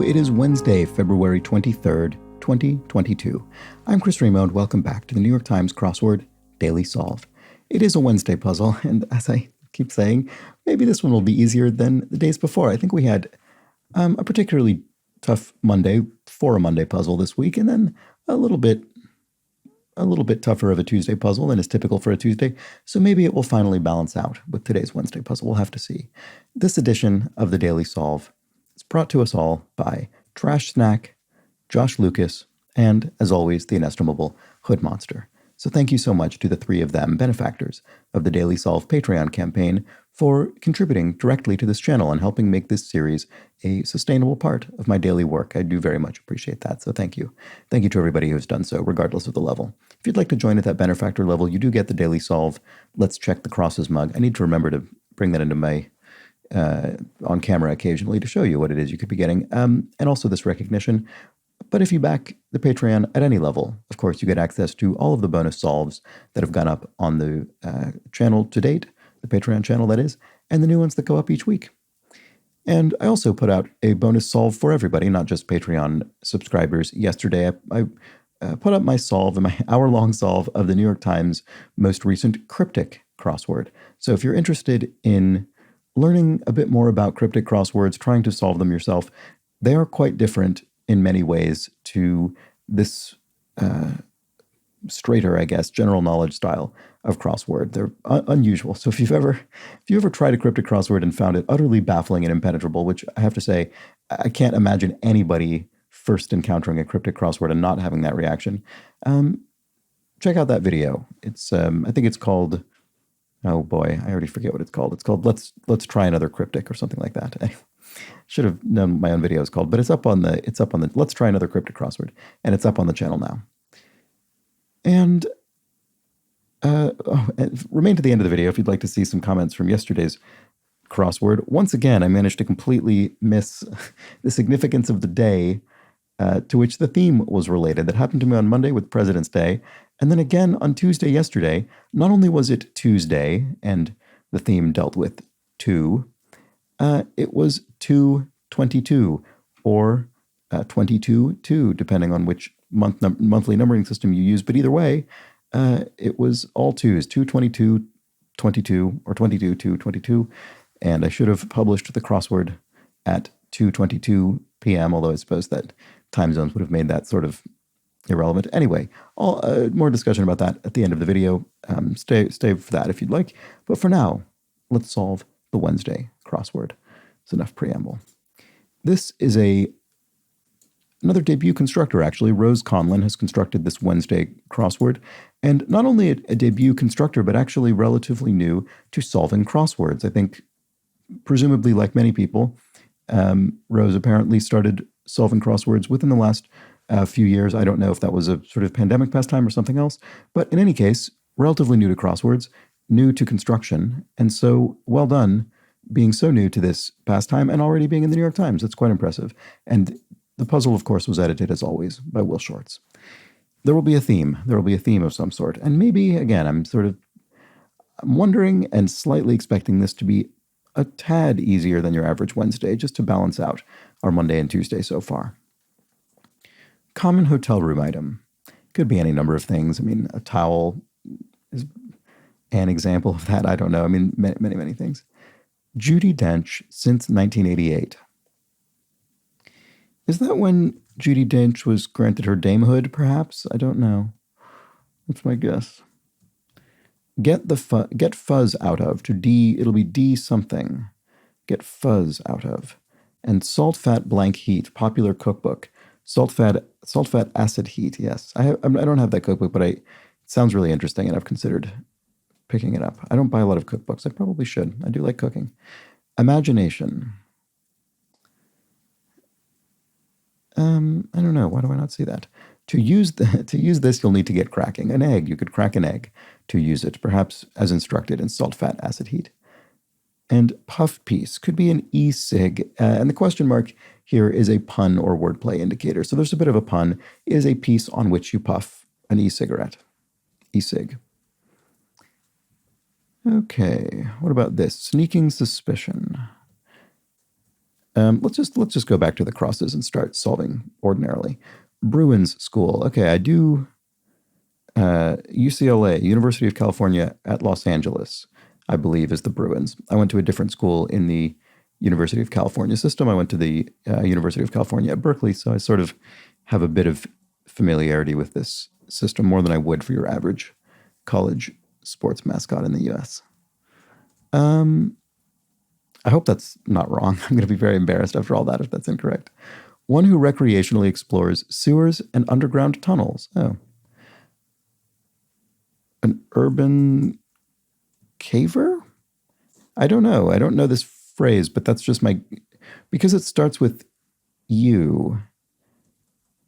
it is Wednesday, February 23rd, 2022. I'm Chris Remo, and welcome back to the New York Times Crossword Daily Solve. It is a Wednesday puzzle, and as I keep saying, maybe this one will be easier than the days before. I think we had a particularly tough Monday for a Monday puzzle this week, and then a little bit tougher of a Tuesday puzzle than is typical for a Tuesday, so maybe it will finally balance out with today's Wednesday puzzle. We'll have to see. This edition of the Daily Solve is brought to us all by Trash Snack, Josh Lucas, and, as always, the inestimable Hood Monster. So thank you so much to the three of them, benefactors of the Daily Solve Patreon campaign, for contributing directly to this channel and helping make this series a sustainable part of my daily work. I do very much appreciate that, so thank you. Thank you to everybody who's done so, regardless of the level. If you'd like to join at that benefactor level, you do get the Daily Solve Let's Check the Crosses mug. I need to remember to bring that into my on camera occasionally to show you what it is you could be getting, and also this recognition. But if you back the Patreon at any level, of course, you get access to all of the bonus solves that have gone up on the channel to date, the Patreon channel, that is, and the new ones that go up each week. And I also put out a bonus solve for everybody, not just Patreon subscribers. Yesterday, I put up my solve, my hour-long solve of the New York Times' most recent cryptic crossword. So if you're interested in learning a bit more about cryptic crosswords, trying to solve them yourself, they are quite different in many ways to this straighter, I guess, general knowledge style of crossword. They're unusual. So if you ever tried a cryptic crossword and found it utterly baffling and impenetrable, which I have to say, I can't imagine anybody first encountering a cryptic crossword and not having that reaction, check out that video. It's I think it's called, oh boy, I already forget what it's called. It's called Let's Try Another Cryptic or something like that. I should have known what my own video is called, but it's up on the Let's Try Another Cryptic crossword, and it's up on the channel now. And remain to the end of the video if you'd like to see some comments from yesterday's crossword. Once again, I managed to completely miss the significance of the day to which the theme was related. That happened to me on Monday with President's Day, and then again on Tuesday yesterday. Not only was it Tuesday, and the theme dealt with two, it was 2/22, or 22/2, depending on which monthly numbering system you use. But either way, it was all twos, 2/22/22, or 22/2/22, and I should have published the crossword at 2:22 p.m., although I suppose that time zones would have made that sort of irrelevant. Anyway, more discussion about that at the end of the video. Stay for that if you'd like. But for now, let's solve the Wednesday crossword. It's enough preamble. This is another debut constructor, actually. Rose Conlon has constructed this Wednesday crossword, and not only a debut constructor, but actually relatively new to solving crosswords. I think, presumably like many people, Rose apparently started solving crosswords within the last few years. I don't know if that was a sort of pandemic pastime or something else, but in any case, relatively new to crosswords, new to construction, and so well done being so new to this pastime and already being in the New York Times. That's quite impressive. And the puzzle, of course, was edited, as always, by Will Shortz. There will be a theme. There will be a theme of some sort. And maybe, again, I'm wondering and slightly expecting this to be a tad easier than your average Wednesday, just to balance out our Monday and Tuesday so far. Common hotel room item. Could be any number of things. I mean, a towel is an example of that. I don't know. I mean, many, many things. Judi Dench since 1988. Is that when Judi Dench was granted her damehood, perhaps? I don't know. That's my guess. Get fuzz out of. To D, it'll be D something. Get fuzz out of. And salt, fat, blank heat, popular cookbook. Salt, fat, acid, heat, yes. I don't have that cookbook, but it sounds really interesting, and I've considered picking it up. I don't buy a lot of cookbooks. I probably should. I do like cooking. Imagination. I don't know. Why do I not see that? To use this, you'll need to get cracking. An egg. You could crack an egg to use it, perhaps as instructed in salt, fat, acid, heat. And puff piece could be an e-cig. And the question mark here is a pun or wordplay indicator. So there's a bit of a pun. It is a piece on which you puff an e-cigarette. E-cig. Okay, what about this? Sneaking suspicion. Let's just go back to the crosses and start solving ordinarily. Bruins School. Okay, I do UCLA, University of California at Los Angeles, I believe, is the Bruins. I went to a different school in the University of California system. I went to the University of California at Berkeley, so I sort of have a bit of familiarity with this system more than I would for your average college sports mascot in the U.S. I hope that's not wrong. I'm going to be very embarrassed after all that if that's incorrect. One who recreationally explores sewers and underground tunnels. Oh. An urban caver? I don't know. I don't know this phrase, but that's just because it starts with U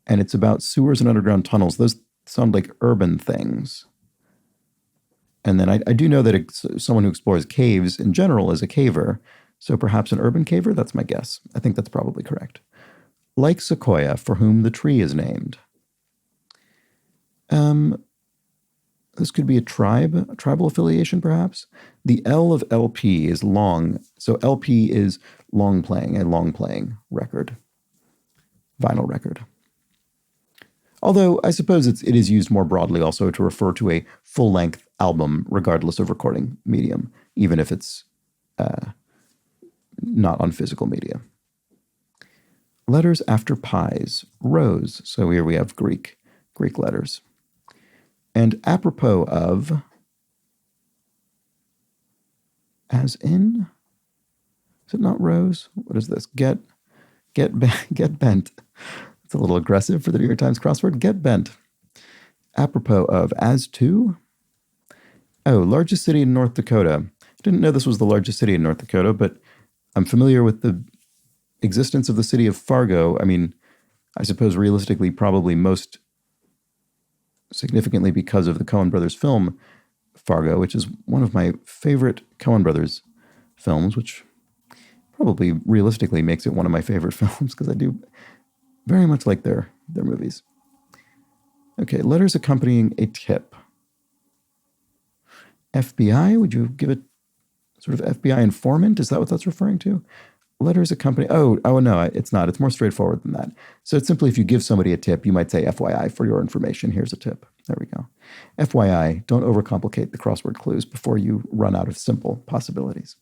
and it's about sewers and underground tunnels. Those sound like urban things. And then I do know that someone who explores caves in general is a caver. So perhaps an urban caver? That's my guess. I think that's probably correct. Like Sequoia, for whom the tree is named. This could be a tribal affiliation, perhaps. The L of LP is long. So LP is long playing, a long playing record, vinyl record. Although I suppose it is used more broadly also to refer to a full-length album, regardless of recording medium, even if it's not on physical media. Letters after pies, rose. So here we have Greek letters. And apropos of, as in, is it not rose? What is this? Get bent. It's a little aggressive for the New York Times crossword. Get bent. Apropos of, as to, largest city in North Dakota. Didn't know this was the largest city in North Dakota, but I'm familiar with the existence of the city of Fargo. I mean, I suppose realistically, probably most significantly because of the Coen brothers film Fargo, which is one of my favorite Coen brothers films, which probably realistically makes it one of my favorite films because I do very much like their movies. Okay, letters accompanying a tip. FBI, would you give it sort of FBI informant? Is that what that's referring to? Letters accompanying, oh no, it's not. It's more straightforward than that. So it's simply if you give somebody a tip, you might say FYI for your information. Here's a tip. There we go. FYI, don't overcomplicate the crossword clues before you run out of simple possibilities.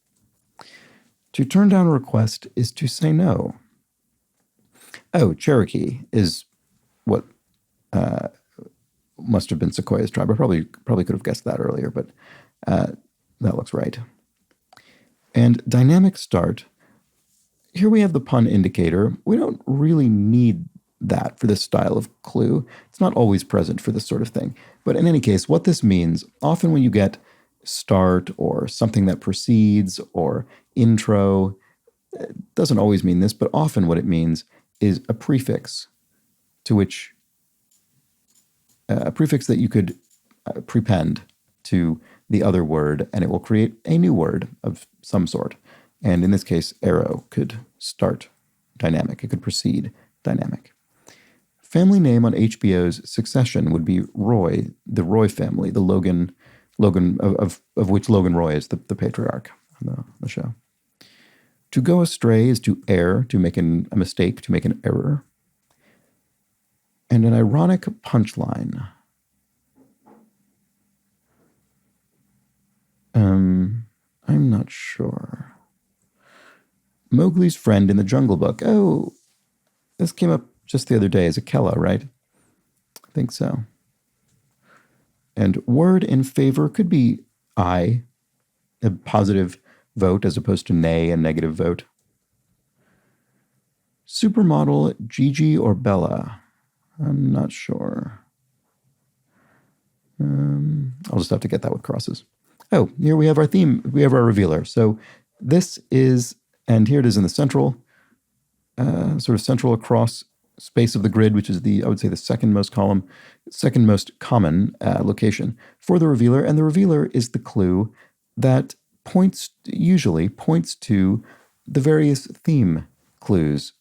To turn down a request is to say no. Oh, Cherokee is what must have been Sequoia's tribe. I probably could have guessed that earlier, but that looks right. And dynamic start. Here we have the pun indicator. We don't really need that for this style of clue. It's not always present for this sort of thing. But in any case, what this means, often when you get start or something that precedes or intro, it doesn't always mean this, but often what it means is a prefix to which, a prefix that you could prepend to the other word, and it will create a new word of some sort. And in this case, arrow could start dynamic. It could precede dynamic. Family name on HBO's Succession would be Roy, the Roy family, the Logan of which Logan Roy is the patriarch on the show. To go astray is to err, to make a mistake, to make an error. And an ironic punchline. I'm not sure. Mowgli's friend in the Jungle Book. Oh, this came up just the other day as Akela, right? I think so. And word in favor could be I, a positive vote as opposed to nay, a negative vote. Supermodel Gigi or Bella? I'm not sure. I'll just have to get that with crosses. Oh, here we have our theme. We have our revealer. So this is, and here it is in the central, sort of central across space of the grid, which is I would say the second most common location for the revealer. And the revealer is the clue that usually points to the various theme clues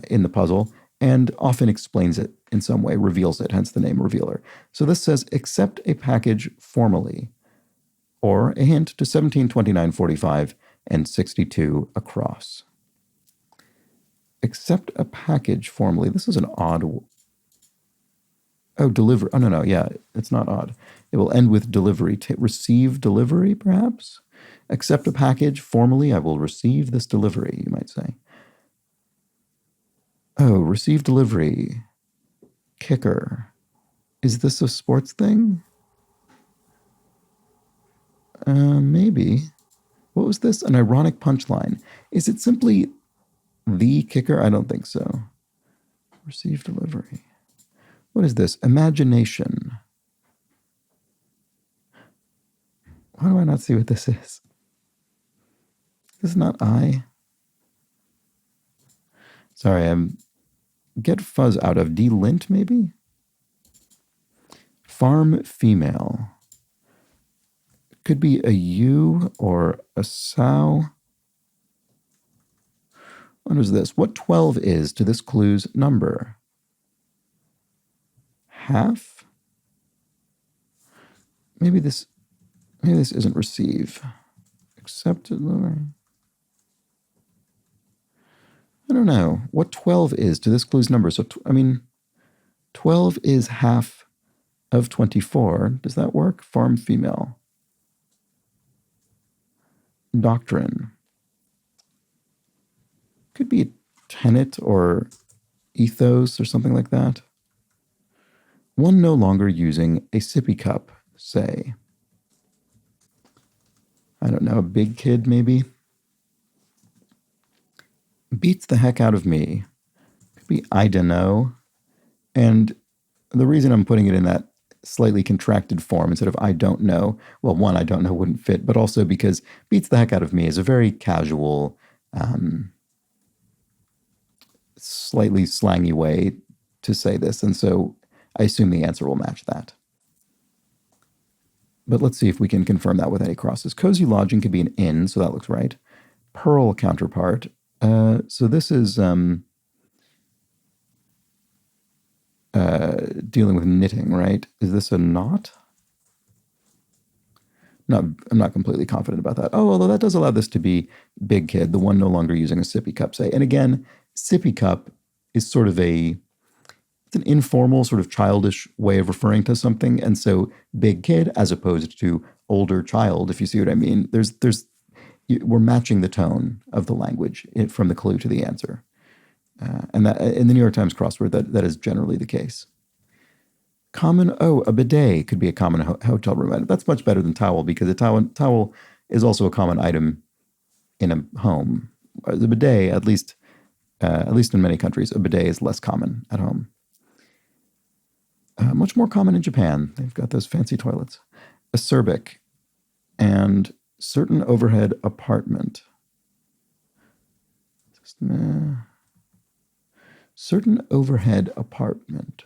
in the puzzle and often explains it in some way, reveals it, hence the name revealer. So this says, accept a package formally, or a hint to 17, 29, 45, and 62 across. Accept a package formally. This is an odd. Oh, deliver. Oh, no. Yeah, it's not odd. It will end with delivery. Receive delivery, perhaps? Accept a package formally. I will receive this delivery, you might say. Oh, receive delivery. Kicker. Is this a sports thing? Maybe. What was this? An ironic punchline. Is it simply the kicker? I don't think so. Receive delivery. What is this? Imagination. Why do I not see what this is? This is not I. Sorry, I'm... Get fuzz out of. De-lint, maybe? Farm female. Could be a ewe or a sow. What is this? What 12 is to this clue's number? Half? Maybe this isn't receive. Accept it. I don't know. What 12 is to this clue's number? So, 12 is half of 24. Does that work? Farm female. Doctrine. Could be a tenet or ethos or something like that. One no longer using a sippy cup, say. I don't know, a big kid maybe? Beats the heck out of me. Could be I dunno. And the reason I'm putting it in that slightly contracted form instead of I don't know, well, one, I don't know wouldn't fit, but also because beats the heck out of me is a very casual, slightly slangy way to say this. And so I assume the answer will match that. But let's see if we can confirm that with any crosses. Cozy lodging could be an inn, so that looks right. Pearl counterpart. So this is dealing with knitting, right? Is this a knot? No, I'm not completely confident about that. Oh, although that does allow this to be big kid, the one no longer using a sippy cup, say. And again, sippy cup is sort of it's an informal, sort of childish way of referring to something. And so big kid as opposed to older child, if you see what I mean. We're matching the tone of the language from the clue to the answer. And that in the New York Times crossword, that is generally the case. Common, a bidet could be a common hotel room item. That's much better than towel because a towel is also a common item in a home. The bidet, at least in many countries, a bidet is less common at home. Much more common in Japan. They've got those fancy toilets. Acerbic and certain overhead apartment. Certain overhead apartment.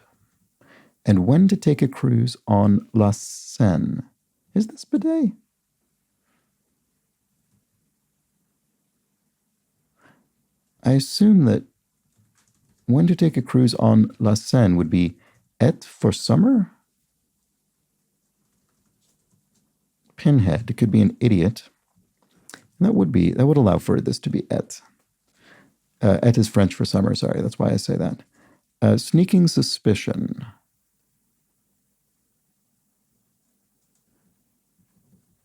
And when to take a cruise on La Seine. Is this bidet? I assume that when to take a cruise on La Seine would be et for summer? Pinhead. It could be an idiot. And that would allow for this to be et. Et is French for summer, sorry. That's why I say that. Sneaking suspicion.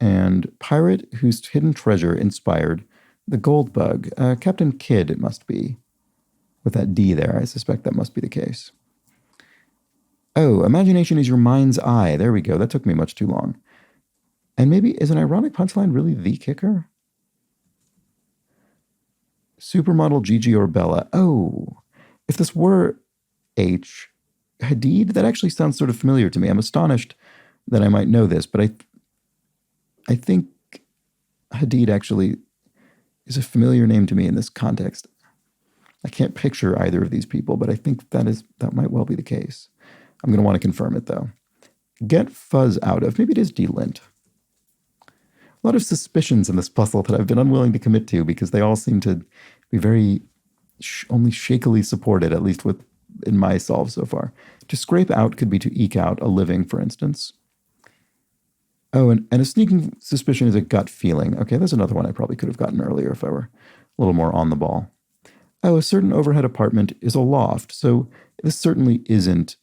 And pirate whose hidden treasure inspired the gold bug. Captain Kidd, it must be. With that D there, I suspect that must be the case. Oh, imagination is your mind's eye. There we go. That took me much too long. And maybe, is an ironic punchline really the kicker? Supermodel Gigi or Bella. Oh, if this were H, Hadid, that actually sounds sort of familiar to me. I'm astonished that I might know this, but I think Hadid actually is a familiar name to me in this context. I can't picture either of these people, but I think that might well be the case. I'm going to want to confirm it, though. Get fuzz out of. Maybe it is delint. A lot of suspicions in this puzzle that I've been unwilling to commit to because they all seem to be very only shakily supported, at least in my solve so far. To scrape out could be to eke out a living, for instance. Oh, and a sneaking suspicion is a gut feeling. Okay, there's another one I probably could have gotten earlier if I were a little more on the ball. Oh, a certain overhead apartment is a loft. So this certainly isn't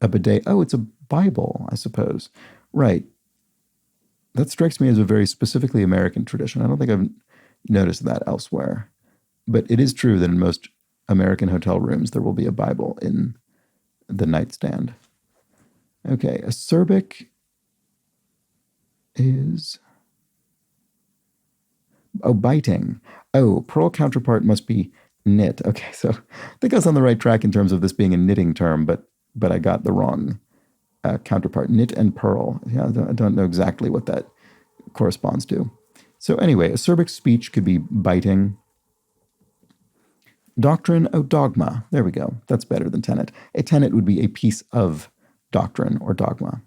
a bidet. Oh, it's a Bible, I suppose. Right. That strikes me as a very specifically American tradition. I don't think I've noticed that elsewhere. But it is true that in most American hotel rooms, there will be a Bible in the nightstand. Okay, acerbic is... Oh, biting. Oh, pearl counterpart must be knit. Okay, so I think I was on the right track in terms of this being a knitting term, but I got the wrong counterpart. Knit and pearl. Yeah, I don't know exactly what that corresponds to. So anyway, acerbic speech could be biting. Doctrine, oh, dogma. There we go. That's better than tenet. A tenet would be a piece of doctrine or dogma.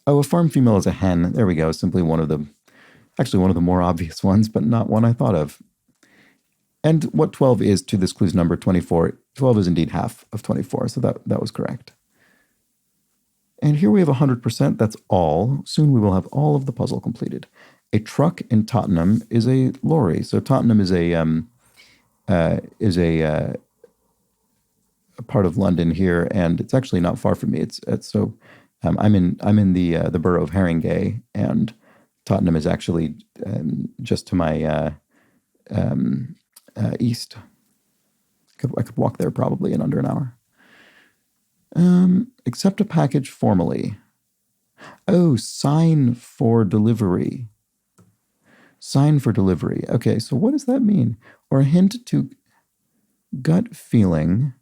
Oh, a farm female is a hen. There we go. Simply one of the more obvious ones, but not one I thought of. And what 12 is to this clue's number 24. 12 is indeed half of 24, so that was correct. And here we have 100%. That's all. Soon we will have all of the puzzle completed. A truck in Tottenham is a lorry. So Tottenham is a part of London here, and it's actually not far from me. I'm in the borough of Haringey, and Tottenham is actually just to my east. I could walk there probably in under an hour. Accept a package formally. Oh, sign for delivery. Sign for delivery. Okay, so what does that mean? Or a hint to gut feeling.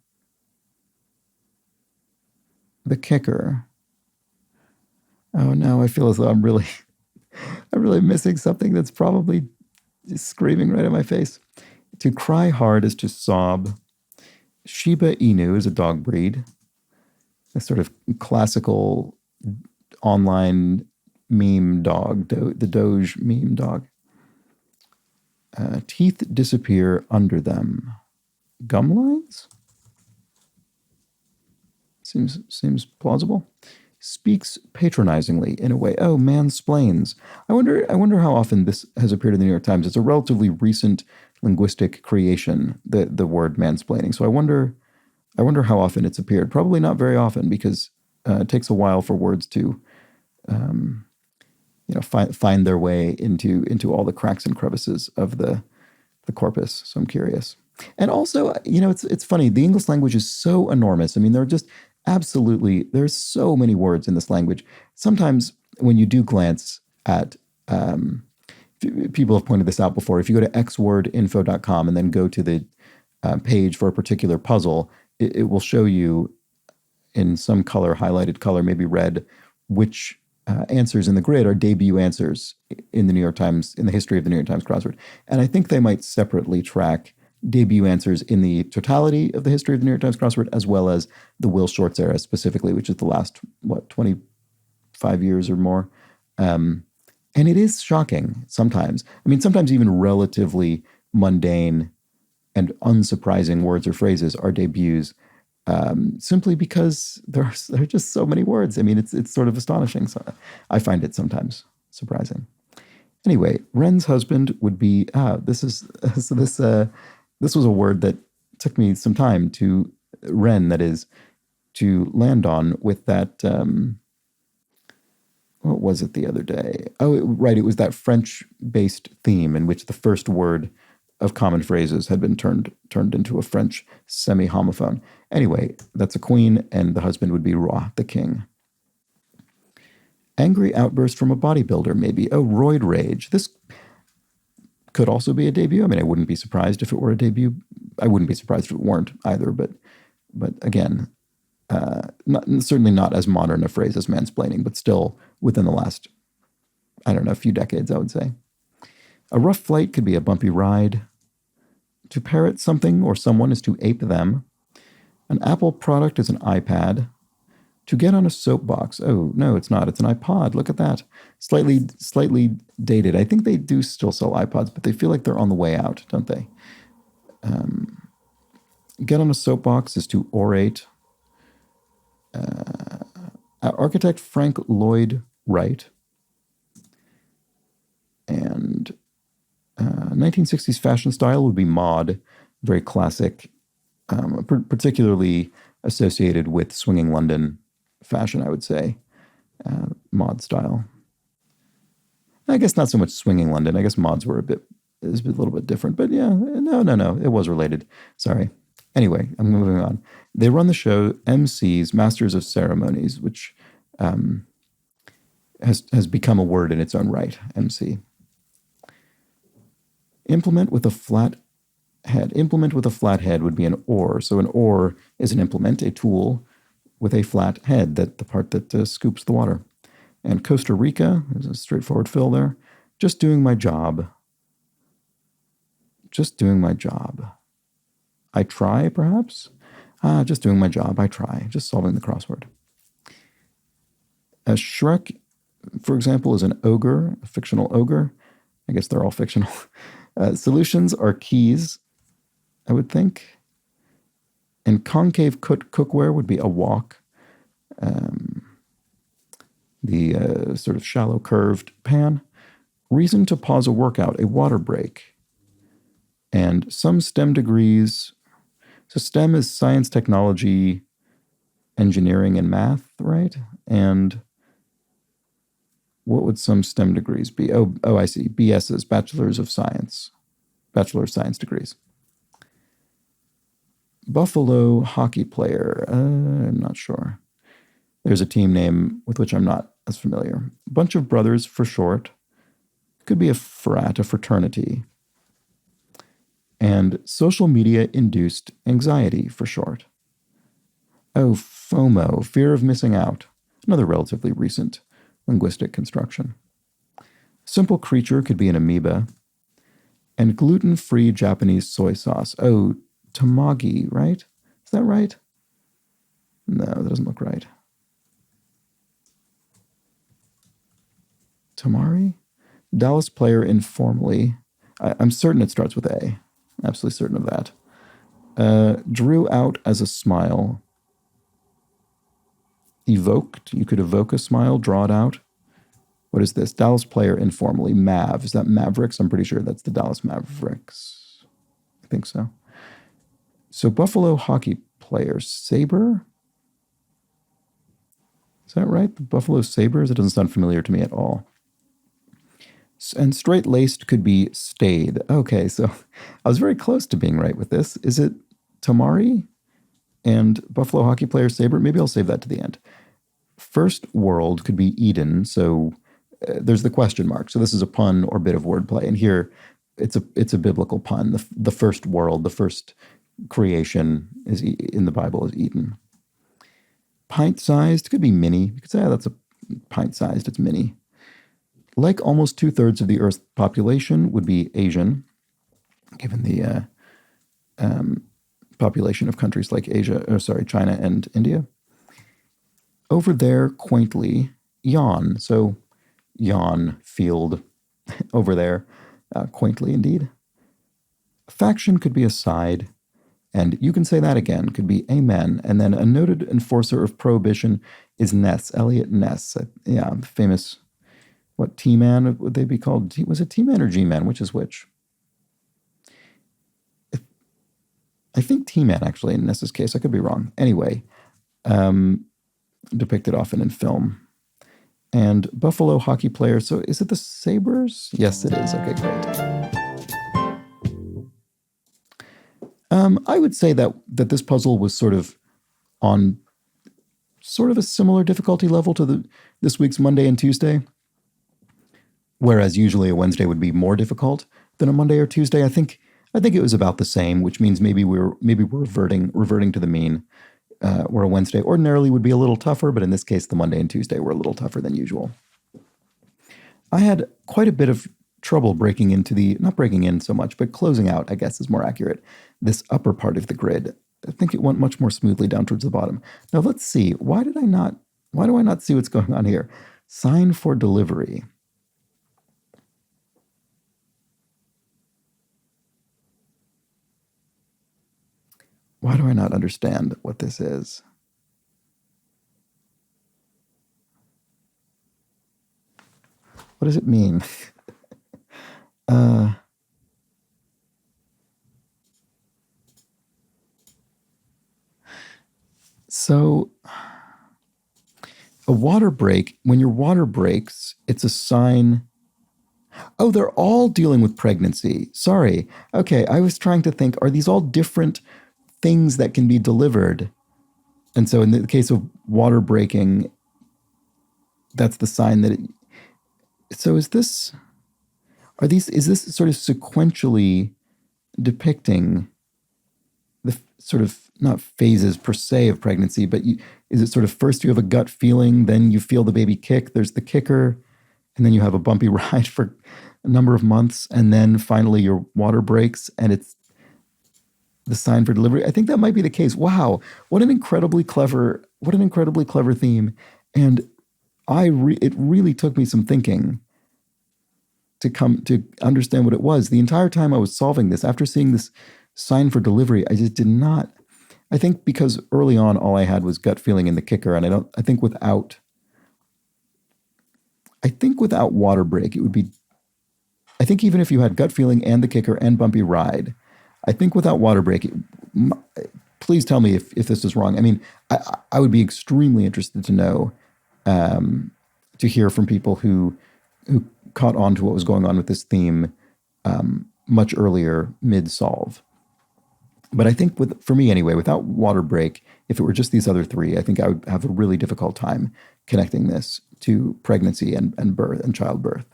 The kicker. Oh no, I feel as though I'm really missing something that's probably just screaming right in my face. To cry hard is to sob. Shiba Inu is a dog breed. A sort of classical online meme dog, the Doge meme dog. Teeth disappear under them. Gum lines? Seems plausible. Speaks patronizingly in a way. Oh, mansplains. I wonder how often this has appeared in the New York Times. It's a relatively recent linguistic creation, the word mansplaining. So I wonder how often it's appeared. Probably not very often, because it takes a while for words to find their way into all the cracks and crevices of the corpus. So I'm curious. And also, it's funny. The English language is so enormous. I mean, there's so many words in this language. Sometimes when you do glance at, people have pointed this out before, if you go to xwordinfo.com and then go to the page for a particular puzzle, it will show you in some color, highlighted color, maybe red, which answers in the grid are debut answers in the New York Times, in the history of the New York Times crossword. And I think they might separately track debut answers in the totality of the history of the New York Times crossword, as well as the Will Shortz era specifically, which is the last, 25 years or more. And it is shocking sometimes. I mean, sometimes even relatively mundane and unsurprising words or phrases are debuts, simply because there are just so many words. I mean, it's sort of astonishing. So I find it sometimes surprising. Anyway, Wren's husband would be, this was a word that took me some time to Wren, that is, to land on with that, what was it the other day? Oh, right, it was that French-based theme in which the first word of common phrases had been turned into a French semi-homophone. Anyway, that's a queen, and the husband would be Roi, the king. Angry outburst from a bodybuilder, maybe. Oh, roid rage. This could also be a debut. I mean, I wouldn't be surprised if it were a debut. I wouldn't be surprised if it weren't either, but again, certainly not as modern a phrase as mansplaining, but still within the last, few decades, I would say. A rough flight could be a bumpy ride. To parrot something or someone is to ape them. An Apple product is an iPad. To get on a soapbox. Oh, no, it's not. It's an iPod. Look at that. Slightly dated. I think they do still sell iPods, but they feel like they're on the way out, don't they? Get on a soapbox is to orate. Architect Frank Lloyd Wright. And 1960s fashion style would be mod, very classic, particularly associated with swinging London fashion, I would say, mod style. I guess not so much swinging London. I guess mods were a little bit different, but yeah, no, it was related. Sorry. Anyway, I'm moving on. They run the show MCs, Masters of Ceremonies, which has become a word in its own right, MC. Implement with a flat head. Implement with a flat head would be an oar. So an oar is an implement, a tool with a flat head, the part that scoops the water. And Costa Rica is a straightforward fill there. Just doing my job. Just doing my job. I try, perhaps? Just doing my job. I try. Just solving the crossword. Shrek, for example, is an ogre, a fictional ogre. I guess they're all fictional. Solutions are keys, I would think. And concave cookware would be a wok. The sort of shallow curved pan. Reason to pause a workout, a water break. And some STEM degrees. So STEM is science, technology, engineering, and math, right? And what would some STEM degrees be? Oh, I see. BS's, Bachelor's of Science. Bachelor of Science degrees. Buffalo hockey player. I'm not sure. There's a team name with which I'm not as familiar. Bunch of brothers for short. Could be a frat, a fraternity. And social media induced anxiety for short. Oh, FOMO, fear of missing out. Another relatively recent linguistic construction. Simple creature could be an amoeba. And gluten-free Japanese soy sauce. Oh, tamagi, right? Is that right? No, that doesn't look right. Tamari? Dallas player informally. I'm certain it starts with A. Absolutely certain of that. Drew out as a smile. Evoked. You could evoke a smile, draw it out. What is this? Dallas player informally. Mav. Is that Mavericks? I'm pretty sure that's the Dallas Mavericks. I think so. So Buffalo hockey player. Saber? Is that right? The Buffalo Sabres? It doesn't sound familiar to me at all. And straight-laced could be stayed. Okay, so I was very close to being right with this. Is it Tamari and Buffalo hockey player Saber? Maybe I'll save that to the end. First world could be Eden, so there's the question mark. So this is a pun or bit of wordplay. And here it's a biblical pun. The first world, the first creation is in the Bible is Eden. Pint-sized could be mini. You could say, that's a pint-sized, it's mini. Like almost 2/3 of the Earth's population would be Asian, given the population of countries like China and India. Over there, quaintly, yawn. So yawn, field, over there, quaintly indeed. Faction could be a side, and you can say that again, could be amen. And then a noted enforcer of prohibition is Ness, Elliot Ness. Famous... What, T-Man would they be called? Was it T-Man or G-Man? Which is which? I think T-Man, actually, in Ness's case. I could be wrong. Anyway, depicted often in film. And Buffalo hockey player. So is it the Sabres? Yes, it is. Okay, great. I would say that this puzzle was sort of on sort of a similar difficulty level to this week's Monday and Tuesday. Whereas usually a Wednesday would be more difficult than a Monday or Tuesday. I think it was about the same, which means maybe we're reverting to the mean, where a Wednesday ordinarily would be a little tougher, but in this case, the Monday and Tuesday were a little tougher than usual. I had quite a bit of trouble breaking into not breaking in so much, but closing out, I guess is more accurate, this upper part of the grid. I think it went much more smoothly down towards the bottom. Now let's see. Why do I not see what's going on here? Sign for delivery. Why do I not understand what this is? What does it mean? a water break, when your water breaks, it's a sign. Oh, they're all dealing with pregnancy. Sorry. Okay, I was trying to think, are these all different things that can be delivered? And so in the case of water breaking, that's the sign that it. So is this sort of sequentially depicting the sort of not phases per se of pregnancy, but is it sort of first you have a gut feeling, then you feel the baby kick, there's the kicker, and then you have a bumpy ride for a number of months, and then finally your water breaks and it's the sign for delivery. I think that might be the case. Wow, what an incredibly clever theme. And it really took me some thinking to come to understand what it was. The entire time I was solving this, after seeing this sign for delivery, I just did not. I think because early on all I had was gut feeling in the kicker, and I think without water break, it would be. I think even if you had gut feeling and the kicker and bumpy ride, I think without water break, please tell me if this is wrong. I mean, I would be extremely interested to know, to hear from people who caught on to what was going on with this theme much earlier, mid-solve. But I think for me anyway, without water break, if it were just these other three, I think I would have a really difficult time connecting this to pregnancy and birth and childbirth.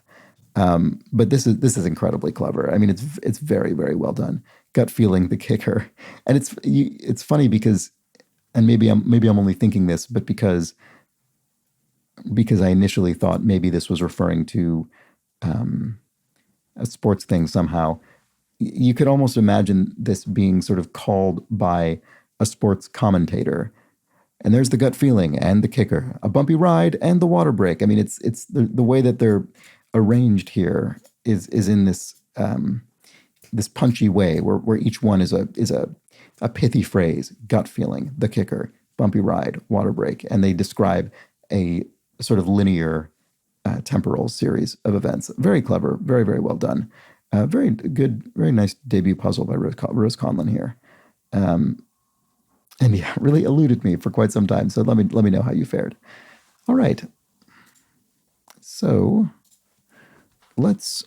But this is incredibly clever. I mean, it's very, very well done. Gut feeling, the kicker, and it's funny because, and maybe I'm only thinking this, but because I initially thought maybe this was referring to a sports thing somehow. You could almost imagine this being sort of called by a sports commentator. And there's the gut feeling and the kicker, a bumpy ride and the water break. I mean, it's the way that they're arranged here is in this this punchy way where each one is a pithy phrase: gut feeling, the kicker, bumpy ride, water break, and they describe a sort of linear temporal series of events. Very clever, very, very well done. Very good, very nice debut puzzle by Rose Conlon here. And yeah, really eluded me for quite some time. So let me know how you fared. All right. So let's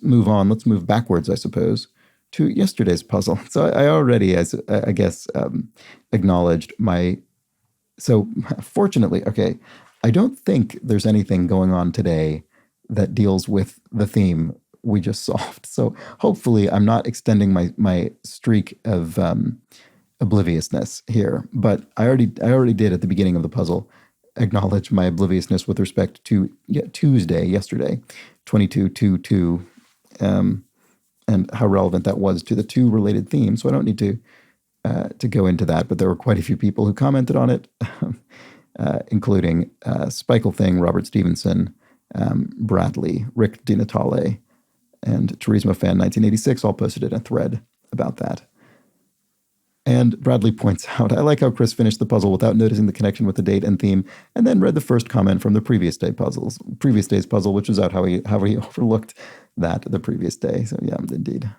move on. Let's move backwards, I suppose, to yesterday's puzzle. So I already, as I guess, acknowledged my. So fortunately, okay, I don't think there's anything going on today that deals with the theme we just solved. So hopefully I'm not extending my streak of obliviousness here. But I already did at the beginning of the puzzle acknowledge my obliviousness with respect to yesterday, 22-2-2, and how relevant that was to the two related themes. So I don't need to go into that, but there were quite a few people who commented on it, including Spikel Thing, Robert Stevenson, Bradley, Rick Di Natale, and Turismo Fan 1986 all posted in a thread about that. And Bradley points out, I like how Chris finished the puzzle without noticing the connection with the date and theme, and then read the first comment from the previous day's puzzle, which was out how he overlooked that the previous day. So yeah, indeed.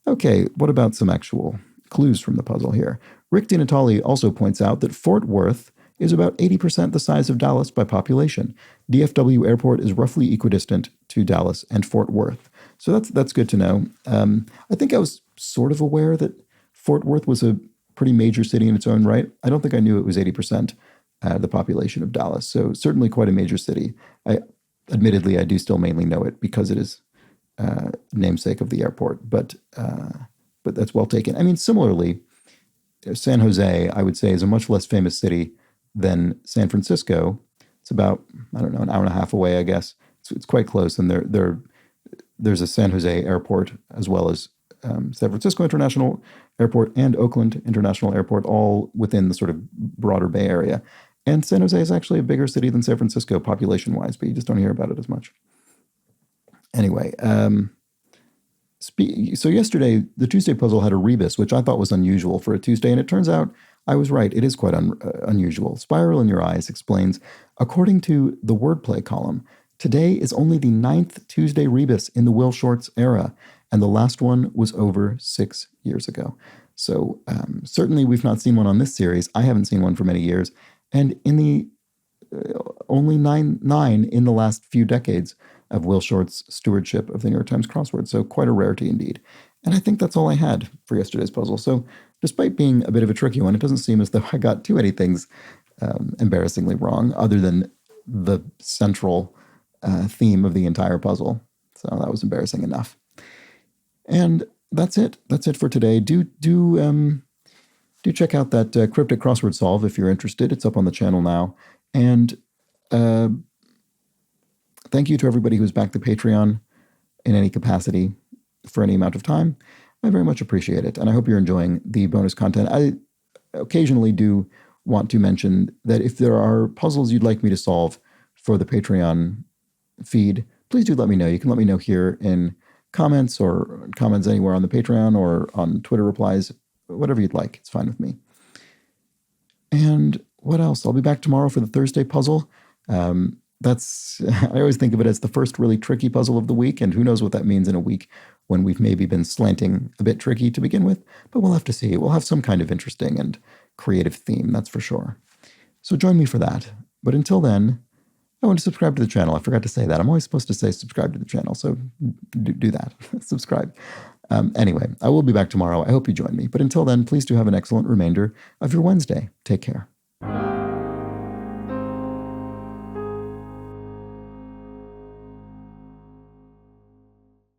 Okay, what about some actual clues from the puzzle here? Rick Di Natale also points out that Fort Worth is about 80% the size of Dallas by population. DFW Airport is roughly equidistant to Dallas and Fort Worth. So that's good to know. I think I was sort of aware that Fort Worth was a pretty major city in its own right. I don't think I knew it was 80% the population of Dallas. So certainly quite a major city. Admittedly, I do still mainly know it because it is namesake of the airport, but that's well taken. I mean, similarly, San Jose, I would say, is a much less famous city than San Francisco. It's about, I don't know, an hour and a half away, I guess. It's quite close, and there's a San Jose airport as well as San Francisco International Airport and Oakland International Airport, all within the sort of broader Bay Area. And San Jose is actually a bigger city than San Francisco population-wise, but you just don't hear about it as much. Anyway, so yesterday, the Tuesday puzzle had a rebus, which I thought was unusual for a Tuesday, and it turns out I was right. It is quite unusual. Spiral in Your Eyes explains, according to the wordplay column, today is only the 9th Tuesday rebus in the Will Shortz era, and the last one was over 6 years ago. So certainly we've not seen one on this series. I haven't seen one for many years. And in the only nine in the last few decades of Will Short's stewardship of the New York Times crossword. So quite a rarity indeed. And I think that's all I had for yesterday's puzzle. So despite being a bit of a tricky one, it doesn't seem as though I got too many things embarrassingly wrong, other than the central theme of the entire puzzle. So that was embarrassing enough. And that's it. That's it for today. Do check out that cryptic crossword solve if you're interested. It's up on the channel now. And thank you to everybody who's backed the Patreon in any capacity for any amount of time. I very much appreciate it. And I hope you're enjoying the bonus content. I occasionally do want to mention that if there are puzzles you'd like me to solve for the Patreon feed, please do let me know. You can let me know here in comments or comments anywhere on the Patreon or on Twitter replies, whatever you'd like. It's fine with me. And what else? I'll be back tomorrow for the Thursday puzzle. I always think of it as the first really tricky puzzle of the week, and who knows what that means in a week when we've maybe been slanting a bit tricky to begin with, but we'll have to see. We'll have some kind of interesting and creative theme, that's for sure. So join me for that. But until then, I want to subscribe to the channel. I forgot to say that. I'm always supposed to say subscribe to the channel, so do that. Subscribe. Anyway, I will be back tomorrow. I hope you join me. But until then, please do have an excellent remainder of your Wednesday. Take care.